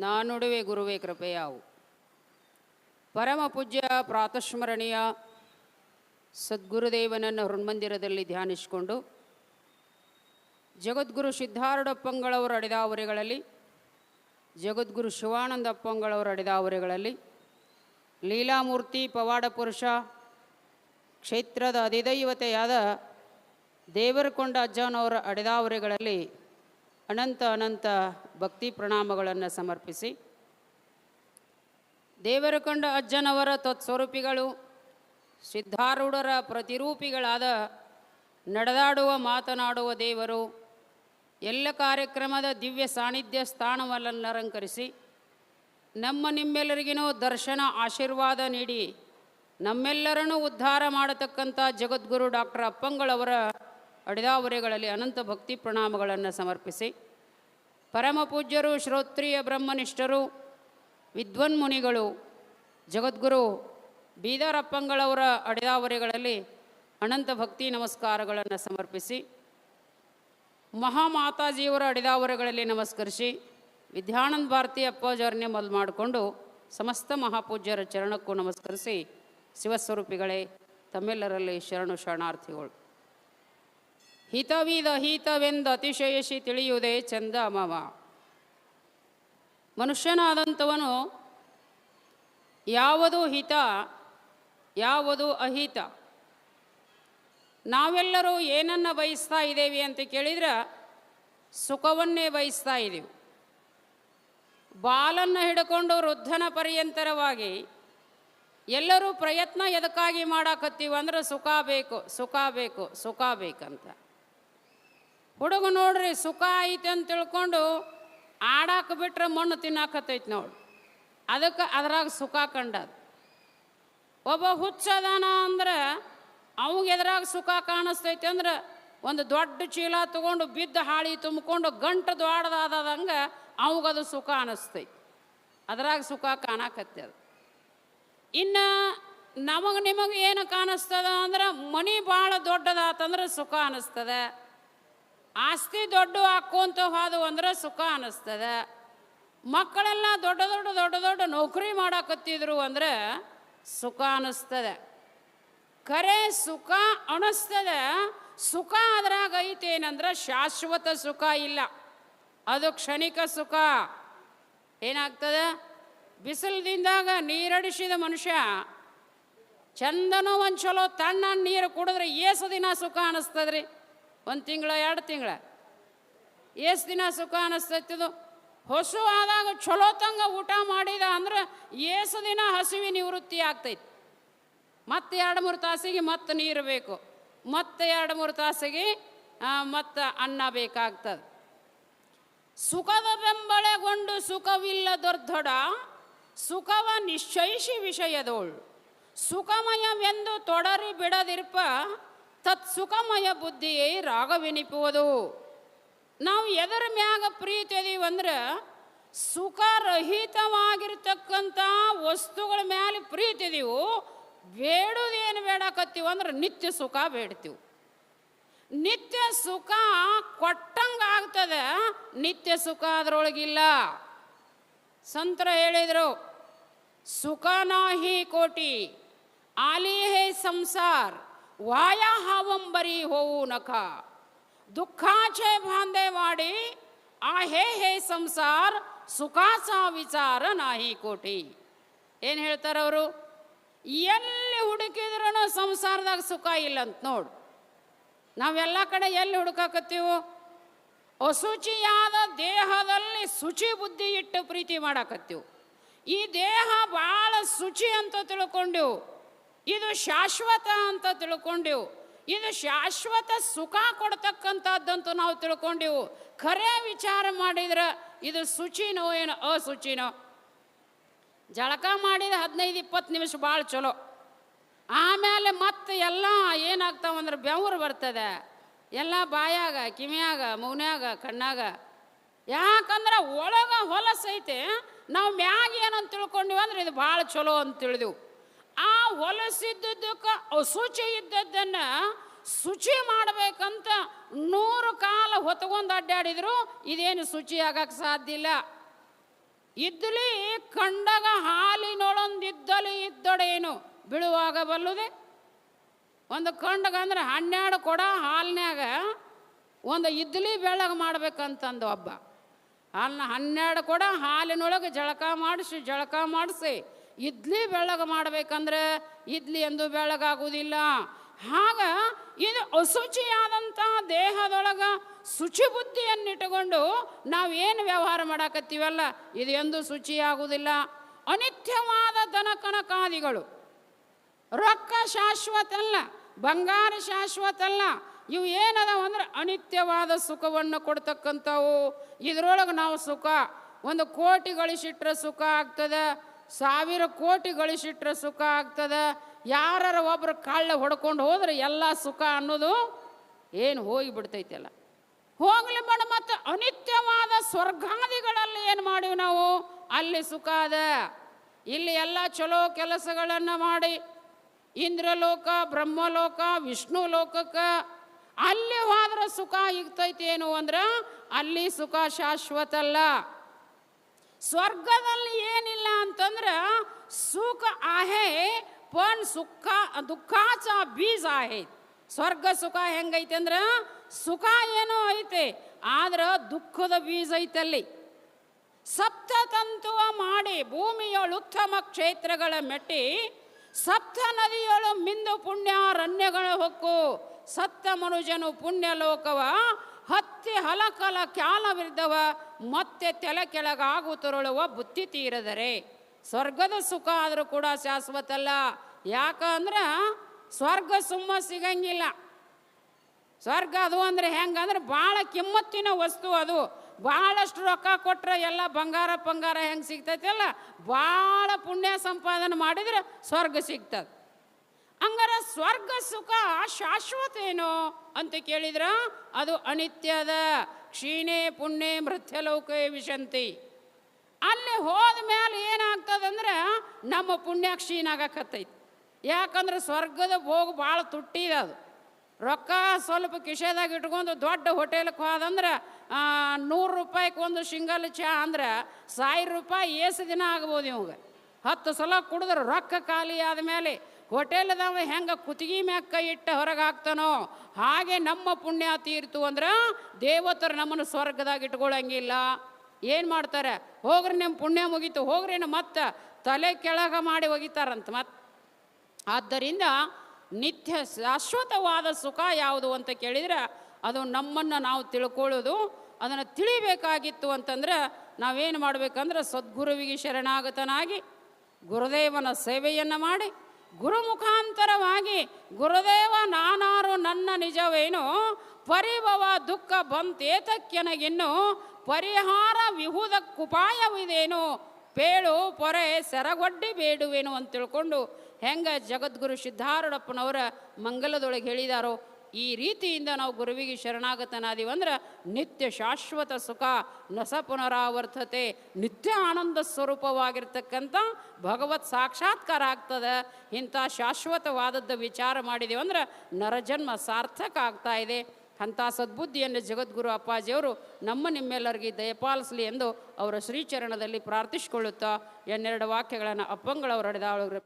ನಾನುಡುವೆ ಗುರುವೇ ಕೃಪೆಯಾವು. ಪರಮ ಪೂಜ್ಯ ಪ್ರಾತಸ್ಮರಣೀಯ ಸದ್ಗುರುದೇವನನ್ನು ಹೃನ್ಮಂದಿರದಲ್ಲಿ ಧ್ಯಾನಿಸಿಕೊಂಡು ಜಗದ್ಗುರು ಸಿದ್ಧಾರೂಢಪ್ಪಂಗಳವರ ಅಡಿದಾವರೆಗಳಲ್ಲಿ, ಜಗದ್ಗುರು ಶಿವಾನಂದ ಅಪ್ಪಂಗಳವರ ಅಡಿದಾವರೆಗಳಲ್ಲಿ, ಲೀಲಾಮೂರ್ತಿ ಪವಾಡ ಪುರುಷ ಕ್ಷೇತ್ರದ ಅಧಿದೈವತೆಯಾದ ದೇವರಕೊಂಡ ಅಜ್ಜನವರ ಅಡಿದಾವರೆಗಳಲ್ಲಿ ಅನಂತ ಅನಂತ ಭಕ್ತಿ ಪ್ರಣಾಮಗಳನ್ನು ಸಮರ್ಪಿಸಿ, ದೇವರಕೊಂಡ ಅಜ್ಜನವರ ತತ್ಸ್ವರೂಪಿಗಳು ಸಿದ್ಧಾರೂಢರ ಪ್ರತಿರೂಪಿಗಳಾದ ನಡೆದಾಡುವ ಮಾತನಾಡುವ ದೇವರು ಎಲ್ಲ ಕಾರ್ಯಕ್ರಮದ ದಿವ್ಯ ಸಾನ್ನಿಧ್ಯ ಸ್ಥಾನವನ್ನು ಅಲಂಕರಿಸಿ ನಮ್ಮ ನಿಮ್ಮೆಲ್ಲರಿಗಿನೂ ದರ್ಶನ ಆಶೀರ್ವಾದ ನೀಡಿ ನಮ್ಮೆಲ್ಲರನ್ನೂ ಉದ್ಧಾರ ಮಾಡತಕ್ಕಂಥ ಜಗದ್ಗುರು ಡಾಕ್ಟರ್ ಅಪ್ಪಂಗಳವರ ಅಡಿದಾವರೆಗಳಲ್ಲಿ ಅನಂತ ಭಕ್ತಿ ಪ್ರಣಾಮಗಳನ್ನು ಸಮರ್ಪಿಸಿ, ಪರಮ ಪೂಜ್ಯರು ಶ್ರೋತ್ರಿಯ ಬ್ರಹ್ಮನಿಷ್ಠರು ವಿದ್ವನ್ಮುನಿಗಳು ಜಗದ್ಗುರು ಬೀದರಪ್ಪಂಗಳವರ ಅಡಿದಾವರೆಗಳಲ್ಲಿ ಅನಂತ ಭಕ್ತಿ ನಮಸ್ಕಾರಗಳನ್ನು ಸಮರ್ಪಿಸಿ, ಮಹಾಮಾತಾಜಿಯವರ ಅಡಿದಾವರೆಗಳಲ್ಲಿ ನಮಸ್ಕರಿಸಿ, ವಿದ್ಯಾನಂದ ಭಾರತಿ ಅಪ್ಪಾಜರನ್ನೇ ಮೊದಲು ಮಾಡಿಕೊಂಡು ಸಮಸ್ತ ಮಹಾಪೂಜ್ಯರ ಚರಣಕ್ಕೂ ನಮಸ್ಕರಿಸಿ, ಶಿವಸ್ವರೂಪಿಗಳೇ ತಮ್ಮೆಲ್ಲರಲ್ಲಿ ಶರಣು ಶರಣಾರ್ಥಿಗಳು. ಹಿತವಿದ ಹಿತವೆಂದು ಅತಿಶಯಿಸಿ ತಿಳಿಯುವುದೇ ಚಂದ ಮಮ. ಮನುಷ್ಯನಾದಂಥವನು ಯಾವುದು ಹಿತ ಯಾವುದು ಅಹಿತ, ನಾವೆಲ್ಲರೂ ಏನನ್ನು ಬಯಸ್ತಾ ಇದ್ದೇವೆ ಅಂತ ಕೇಳಿದ್ರೆ ಸುಖವನ್ನೇ ಬಯಸ್ತಾ ಇದ್ದೀವಿ. ಬಾಲನ್ನು ಹಿಡ್ಕೊಂಡು ವೃದ್ಧನ ಪರ್ಯಂತರವಾಗಿ ಎಲ್ಲರೂ ಪ್ರಯತ್ನ ಎದಕ್ಕಾಗಿ ಮಾಡಾಕತ್ತೀವಿ ಅಂದ್ರೆ ಸುಖ ಬೇಕು ಸುಖ ಬೇಕು ಸುಖ ಬೇಕಂತ. ಹುಡುಗ ನೋಡ್ರಿ ಸುಖ ಐತೆ ಅಂತ ತಿಳ್ಕೊಂಡು ಆಡಾಕ ಬಿಟ್ರೆ ಮಣ್ಣು ತಿನ್ನಾಕತ್ತೈತಿ ನೋಡಿ, ಅದಕ್ಕೆ ಅದ್ರಾಗ ಸುಖ ಕಂಡದು. ಒಬ್ಬ ಹುಚ್ಚದಾನ ಅಂದ್ರೆ ಅವಾಗ ಎದ್ರಾಗ ಸುಖ ಕಾಣಿಸ್ತೈತಿ ಅಂದ್ರೆ ಒಂದು ದೊಡ್ಡ ಚೀಲ ತೊಗೊಂಡು ಬಿದ್ದ ಹಾಳಿ ತುಂಬಿಕೊಂಡು ಗಂಟು ದ್ವಾಡದಾದಂಗೆ ಅವಾಗದು ಸುಖ ಅನ್ನಿಸ್ತೈತಿ, ಅದ್ರಾಗ ಸುಖ ಕಾಣಕತ್ತದ. ಇನ್ನು ನಿಮಗೆ ಏನು ಕಾಣಿಸ್ತದ ಅಂದ್ರೆ ಮನೆ ಭಾಳ ದೊಡ್ಡದಾತಂದ್ರೆ ಸುಖ ಅನ್ನಿಸ್ತದೆ, ಆಸ್ತಿ ದೊಡ್ಡ ಹಾಕೋಂತ ಹೋದು ಅಂದ್ರೆ ಸುಖ ಅನ್ನಿಸ್ತದೆ, ಮಕ್ಕಳೆಲ್ಲ ದೊಡ್ಡ ದೊಡ್ಡ ದೊಡ್ಡ ದೊಡ್ಡ ನೌಕರಿ ಮಾಡಾಕತ್ತಿದ್ರು ಅಂದ್ರೆ ಸುಖ ಅನ್ನಿಸ್ತದೆ. ಖರೆ ಸುಖ ಅನ್ನಿಸ್ತದೆ, ಸುಖ ಅದ್ರಾಗ ಐತೇನಂದ್ರೆ ಶಾಶ್ವತ ಸುಖ ಇಲ್ಲ, ಅದು ಕ್ಷಣಿಕ ಸುಖ. ಏನಾಗ್ತದೆ, ಬಿಸಿಲದಿಂದಾಗ ನೀರಡಿಸಿದ ಮನುಷ್ಯ ಚಂದನೋ ಒಂದು ಚಲೋ ತಣ್ಣ ನೀರು ಕುಡಿದ್ರೆ ಏಸು ದಿನ ಸುಖ ಅನ್ನಿಸ್ತದ್ರಿ? 1 ತಿಂಗಳು 2 ತಿಂಗಳ ಏಸು ದಿನ ಸುಖ ಅನ್ನಿಸ್ತೈತಿದು? ಹಸು ಆದಾಗ ಚಲೋ ತಂಗ ಊಟ ಮಾಡಿದ ಅಂದ್ರೆ ಏಸು ದಿನ ಹಸಿವಿ ನಿವೃತ್ತಿ ಆಗ್ತೈತಿ. ಮತ್ತೆ 2-3 ತಾಸಿಗೆ ಮತ್ತೆ ನೀರು ಬೇಕು, ಮತ್ತೆ 2-3 ತಾಸಿಗೆ ಮತ್ತೆ ಅನ್ನ ಬೇಕಾಗ್ತದೆ. ಸುಖದ ಬೆಂಬಳೆಗೊಂಡು ಸುಖವಿಲ್ಲದೊರ್ಧೊಡ ಸುಖವ ನಿಶ್ಚಯಿಸಿ ವಿಷಯದೋಳು ಸುಖಮಯವೆಂದು ತೊಡರಿ ಬಿಡದಿರ್ಪ ತತ್ ಸುಖಮಯ ಬುದ್ಧಿಯೇ ರಾಗವೆನಿಪುವುದು. ನಾವು ಎದರ ಮ್ಯಾಗ ಪ್ರೀತಿ ಅದೀವಂದ್ರೆ ಸುಖರಹಿತವಾಗಿರ್ತಕ್ಕಂಥ ವಸ್ತುಗಳ ಮ್ಯಾಲೆ ಪ್ರೀತಿ ಇದೀವು. ಬೇಡುವುದೇನು ಬೇಡಕತ್ತೀವಿ ಅಂದ್ರೆ ನಿತ್ಯ ಸುಖ ಬೇಡ್ತೀವಿ. ನಿತ್ಯ ಸುಖ ಕೊಟ್ಟಂಗೆ ಆಗ್ತದೆ, ನಿತ್ಯ ಸುಖ ಅದರೊಳಗಿಲ್ಲ. ಸಂತರ ಹೇಳಿದರು, ಸುಖ ನಾಹಿ ಕೋಟಿ ಆಲಿ ಹೇ ಸಂಸಾರ ವಾಯ ಹಾವಂಬರಿ ಹೋವು ನಖ ದುಃಖಾಚೆ ಬಾಂಧೆ ಮಾಡಿ ಆ ಹೇ ಸಂಸಾರ ಸುಖಾಸ ವಿಚಾರ ನಾಹಿ ಕೋಟಿ. ಏನು ಹೇಳ್ತಾರವರು? ಎಲ್ಲಿ ಹುಡುಕಿದ್ರೂ ಸಂಸಾರದಾಗ ಸುಖ ಇಲ್ಲ ಅಂತ ನೋಡು. ನಾವೆಲ್ಲ ಕಡೆ ಎಲ್ಲಿ ಹುಡುಕಾಕತ್ತೀವೋ? ಅಶುಚಿಯಾದ ದೇಹದಲ್ಲಿ ಶುಚಿ ಬುದ್ಧಿ ಇಟ್ಟು ಪ್ರೀತಿ ಮಾಡಾಕತ್ತೀವಿ. ಈ ದೇಹ ಭಾಳ ಶುಚಿ ಅಂತ ತಿಳ್ಕೊಂಡೆವು, ಇದು ಶಾಶ್ವತ ಅಂತ ತಿಳ್ಕೊಂಡೆವು, ಇದು ಶಾಶ್ವತ ಸುಖ ಕೊಡ್ತಕ್ಕಂಥದ್ದಂತೂ ನಾವು ತಿಳ್ಕೊಂಡೆವು. ಖರೆ ವಿಚಾರ ಮಾಡಿದ್ರೆ ಇದು ಶುಚಿನೋ ಏನೋ ಅಶುಚಿನೋ? ಜಳಕ ಮಾಡಿದ 15-20 ನಿಮಿಷ ಭಾಳ ಚಲೋ, ಆಮೇಲೆ ಮತ್ತೆ ಎಲ್ಲ ಏನಾಗ್ತಾವಂದ್ರೆ ಬೆವರು ಬರ್ತದೆ, ಎಲ್ಲ ಬಾಯಾಗ ಕಿವಿಯಾಗ ಮೌನ್ಯಾಗ ಕಣ್ಣಾಗ. ಯಾಕಂದ್ರೆ ಒಳಗೆ ಹೊಲಸೈತೆ, ನಾವು ಮ್ಯಾಗ ಏನಂತ ತಿಳ್ಕೊಂಡಿವಿ ಅಂದ್ರೆ ಇದು ಭಾಳ ಚಲೋ ಅಂತ ತಿಳಿದೆವು. ಆ ಹೊಲಸಿದ್ದಕ್ಕೆ ಅಶುಚಿ ಇದ್ದದ್ದನ್ನು ಶುಚಿ ಮಾಡಬೇಕಂತ 100 ಕಾಲ ಹೊತ್ಕೊಂಡು ಅಡ್ಡಾಡಿದ್ರು ಇದೇನು ಶುಚಿ ಆಗಕ್ಕೆ ಸಾಧ್ಯ ಇಲ್ಲ. ಇದ್ದಲಿ ಕಂಡಗ ಹಾಲಿನೊಳೊಂದಿದ್ದಲಿ ಇದ್ದಡೇನು ಬೀಳುವಾಗ ಬಲ್ಲುದೆ. ಒಂದು ಕಂಡಗ ಅಂದ್ರೆ 12 ಕೊಡ ಹಾಲಿನ್ಯಾಗ ಒಂದು ಇದ್ದಲಿ ಬೆಳ್ಳಗೆ ಮಾಡ್ಬೇಕಂತಂದು ಒಬ್ಬ. 12 ಕೊಡ ಹಾಲಿನೊಳಗೆ ಜಳಕ ಮಾಡಿಸಿ ಇಡ್ಲಿ ಬೆಳ್ಳಗೆ ಮಾಡ್ಬೇಕಂದ್ರೆ ಇಡ್ಲಿ ಎಂದು ಬೆಳ್ಳಗಾಗುವುದಿಲ್ಲ. ಆಗ ಇದು ಅಶುಚಿಯಾದಂಥ ದೇಹದೊಳಗೆ ಶುಚಿ ಬುದ್ಧಿಯನ್ನಿಟ್ಟುಕೊಂಡು ನಾವೇನು ವ್ಯವಹಾರ ಮಾಡಾಕತ್ತೀವಲ್ಲ ಇದು ಎಂದೂ ಶುಚಿಯಾಗುವುದಿಲ್ಲ. ಅನಿತ್ಯವಾದ ದನ ಕನಕಾದಿಗಳು, ರೊಕ್ಕ ಶಾಶ್ವತ ಅಲ್ಲ, ಬಂಗಾರ ಶಾಶ್ವತ ಅಲ್ಲ. ಇವು ಏನದಾವ ಅಂದ್ರೆ ಅನಿತ್ಯವಾದ ಸುಖವನ್ನು ಕೊಡ್ತಕ್ಕಂಥವು. ಇದರೊಳಗೆ ನಾವು ಸುಖ 1 ಕೋಟಿ ಗಳಿಸಿಟ್ರೆ ಸುಖ ಆಗ್ತದೆ, 1000 ಕೋಟಿ ಗಳಿಸಿಟ್ರೆ ಸುಖ ಆಗ್ತದೆ. ಯಾರ ಒಬ್ರು ಕಳ್ಳ ಹೊಡ್ಕೊಂಡು ಹೋದ್ರೆ ಎಲ್ಲ ಸುಖ ಅನ್ನೋದು ಏನು ಹೋಗಿಬಿಡ್ತೈತಲ್ಲ, ಹೋಗ್ಲಿ ಬೇಡ. ಮತ್ತು ಅನಿತ್ಯವಾದ ಸ್ವರ್ಗಾದಿಗಳಲ್ಲಿ ಏನು ಮಾಡಿವಿ ನಾವು, ಅಲ್ಲಿ ಸುಖ ಅದ. ಇಲ್ಲಿ ಎಲ್ಲ ಚಲೋ ಕೆಲಸಗಳನ್ನು ಮಾಡಿ ಇಂದ್ರಲೋಕ, ಬ್ರಹ್ಮಲೋಕ, ವಿಷ್ಣು ಲೋಕಕ್ಕೆ ಅಲ್ಲಿ ಹೋದ್ರೆ ಸುಖ ಇರ್ತೈತಿ. ಏನು ಅಂದ್ರೆ ಅಲ್ಲಿ ಸುಖ ಶಾಶ್ವತ ಅಲ್ಲ. ಸ್ವರ್ಗದಲ್ಲಿ ಏನಿಲ್ಲ ಅಂತಂದ್ರೆ ಸುಖ ಆಹೆ पण ಸುಖ ದುಃಖಾಚ ಬೀಜ ಆಹೆ. ಸ್ವರ್ಗ ಸುಖ ಹೆಂಗೈತೆ ಅಂದ್ರೆ ಸುಖ ಏನೋ ಐತೆ, ಆದ್ರೆ ದುಃಖದ ಬೀಜ ಐತಲ್ಲಿ. ಸಪ್ತತಂತುವ ಮಾಡಿ ಭೂಮಿಯೊಳು ಉತ್ತಮ ಕ್ಷೇತ್ರಗಳ ಮೆಟ್ಟಿ, ಸಪ್ತ ನದಿಯೊಳು ಮಿಂದು ಪುಣ್ಯಾರಣ್ಯಗಳ ಹೊಕ್ಕು. ಸತ್ತ ಮನುಜನು ಪುಣ್ಯಲೋಕವ ಹತ್ತಿ ಹಲಕಲ ಕ್ಯಾಲವಿದ್ದವ ಮತ್ತೆ ತೆಲೆ ಕೆಳಗಾಗುತ್ತರುಳುವ ಬುತ್ತಿ ತೀರದರೆ. ಸ್ವರ್ಗದ ಸುಖ ಆದರೂ ಕೂಡ ಶಾಶ್ವತ ಅಲ್ಲ. ಯಾಕಂದ್ರೆ ಸ್ವರ್ಗ ಸುಮ್ಮ ಸಿಗಂಗಿಲ್ಲ. ಸ್ವರ್ಗ ಅದು ಅಂದರೆ ಹೆಂಗಂದ್ರೆ ಭಾಳ ಕಿಮ್ಮತ್ತಿನ ವಸ್ತು. ಅದು ಭಾಳಷ್ಟು ರೊಕ್ಕ ಕೊಟ್ಟರೆ ಎಲ್ಲ ಬಂಗಾರ ಹೆಂಗೆ ಸಿಗ್ತೈತಲ್ಲ, ಭಾಳ ಪುಣ್ಯ ಸಂಪಾದನೆ ಮಾಡಿದ್ರೆ ಸ್ವರ್ಗ ಸಿಗ್ತದೆ. ಹಂಗಾರೆ ಸ್ವರ್ಗ ಸುಖ ಶಾಶ್ವತ ಏನು ಅಂತ ಕೇಳಿದ್ರೆ ಅದು ಅನಿತ್ಯದ. ಕ್ಷೀಣೆ ಪುಣ್ಯ ಮೃತ್ಯಲೋಕೆ ವಿಶಂತಿ. ಅಲ್ಲಿ ಹೋದ ಮೇಲೆ ಏನಾಗ್ತದಂದ್ರೆ ನಮ್ಮ ಪುಣ್ಯ ಕ್ಷೀಣ ಆಗಕತ್ತೈತಿ. ಯಾಕಂದ್ರೆ ಸ್ವರ್ಗದ ಭೋಗ ಭಾಳ ತುಟ್ಟಿದೆ. ಅದು ರೊಕ್ಕ ಸ್ವಲ್ಪ ಕಿಶೆದಾಗ ಇಟ್ಕೊಂಡು ದೊಡ್ಡ ಹೋಟೆಲ್ಗೆ ಹೋದಂದ್ರೆ 100 ರೂಪಾಯಿಗೆ ಒಂದು ಸಿಂಗಲ್ ಚಹಾ ಅಂದ್ರೆ 1000 ರೂಪಾಯಿ ಏಸು ದಿನ ಆಗ್ಬೋದು. ಇವಾಗ 10 ಸಲ ಕುಡಿದ್ರೆ ರೊಕ್ಕ ಖಾಲಿ ಆದಮೇಲೆ ಹೋಟೆಲ್ದವ ಹೆಂಗೆ ಕುತ್ತಿಗೆ ಮ್ಯಾಗ ಕೈ ಇಟ್ಟು ಹೊರಗೆ ಹಾಕ್ತಾನೋ ಹಾಗೆ ನಮ್ಮ ಪುಣ್ಯ ತೀರ್ತು ಅಂದ್ರೆ ದೇವತರು ನಮ್ಮನ್ನು ಸ್ವರ್ಗದಾಗ ಇಟ್ಕೊಳ್ಳಂಗಿಲ್ಲ. ಏನು ಮಾಡ್ತಾರೆ, ಹೋಗ್ರಿ ನಿಮ್ಮ ಪುಣ್ಯ ಮುಗೀತು ಹೋಗ್ರಿ ಮತ್ತೆ ತಲೆ ಕೆಳಗೆ ಮಾಡಿ ಒಗಿತಾರಂತ. ಮತ್ತೆ ಆದ್ದರಿಂದ ನಿತ್ಯ ಶಾಶ್ವತವಾದ ಸುಖ ಯಾವುದು ಅಂತ ಕೇಳಿದ್ರೆ ಅದು ನಮ್ಮನ್ನು ನಾವು ತಿಳ್ಕೊಳ್ಳೋದು. ಅದನ್ನು ತಿಳಿಬೇಕಾಗಿತ್ತು ಅಂತಂದ್ರೆ ನಾವೇನು ಮಾಡಬೇಕಂದ್ರೆ ಸದ್ಗುರುವಿಗೆ ಶರಣಾಗತನಾಗಿ ಗುರುದೇವನ ಸೇವೆಯನ್ನು ಮಾಡಿ ಗುರು ಮುಖಾಂತರವಾಗಿ ಗುರುದೇವ ನಾನಾರು ನನ್ನ ನಿಜವೇನು ಪರಿಭವ ದುಃಖ ಬಂತೇತಕ್ಕೆನಗಿನ್ನು ಪರಿಹಾರ ವಿಹುದಕ್ಕುಪಾಯವಿದೇನು ಪೇಳು ಪೊರೆ ಸೆರಗೊಡ್ಡಿ ಬೇಡುವೇನು ಅಂತ ತಿಳ್ಕೊಂಡು ಹೆಂಗೆ ಜಗದ್ಗುರು ಸಿದ್ಧಾರೂಢಪ್ಪನವರ ಮಂಗಲದೊಳಗೆ ಹೇಳಿದಾರೋ ಈ ರೀತಿಯಿಂದ ನಾವು ಗುರುವಿಗೆ ಶರಣಾಗತನಾದೀವಂದ್ರೆ ನಿತ್ಯ ಶಾಶ್ವತ ಸುಖ ನಸ ಪುನರಾವರ್ತತೆ, ನಿತ್ಯ ಆನಂದ ಸ್ವರೂಪವಾಗಿರ್ತಕ್ಕಂಥ ಭಗವತ್ ಸಾಕ್ಷಾತ್ಕಾರ ಆಗ್ತದೆ. ಇಂಥ ಶಾಶ್ವತವಾದದ್ದು ವಿಚಾರ ಮಾಡಿದೀವಂದ್ರೆ ನರಜನ್ಮ ಸಾರ್ಥಕ ಆಗ್ತಾ ಇದೆ. ಅಂಥ ಸದ್ಬುದ್ಧಿಯನ್ನು ಜಗದ್ಗುರು ಅಪ್ಪಾಜಿಯವರು ನಿಮ್ಮೆಲ್ಲರಿಗೆ ದಯಪಾಲಿಸಲಿ ಎಂದು ಅವರ ಶ್ರೀಚರಣದಲ್ಲಿ ಪ್ರಾರ್ಥಿಸಿಕೊಳ್ಳುತ್ತಾ 2 ವಾಕ್ಯಗಳನ್ನು ಅಪ್ಪಂಗಳವರು ಹಡೆದ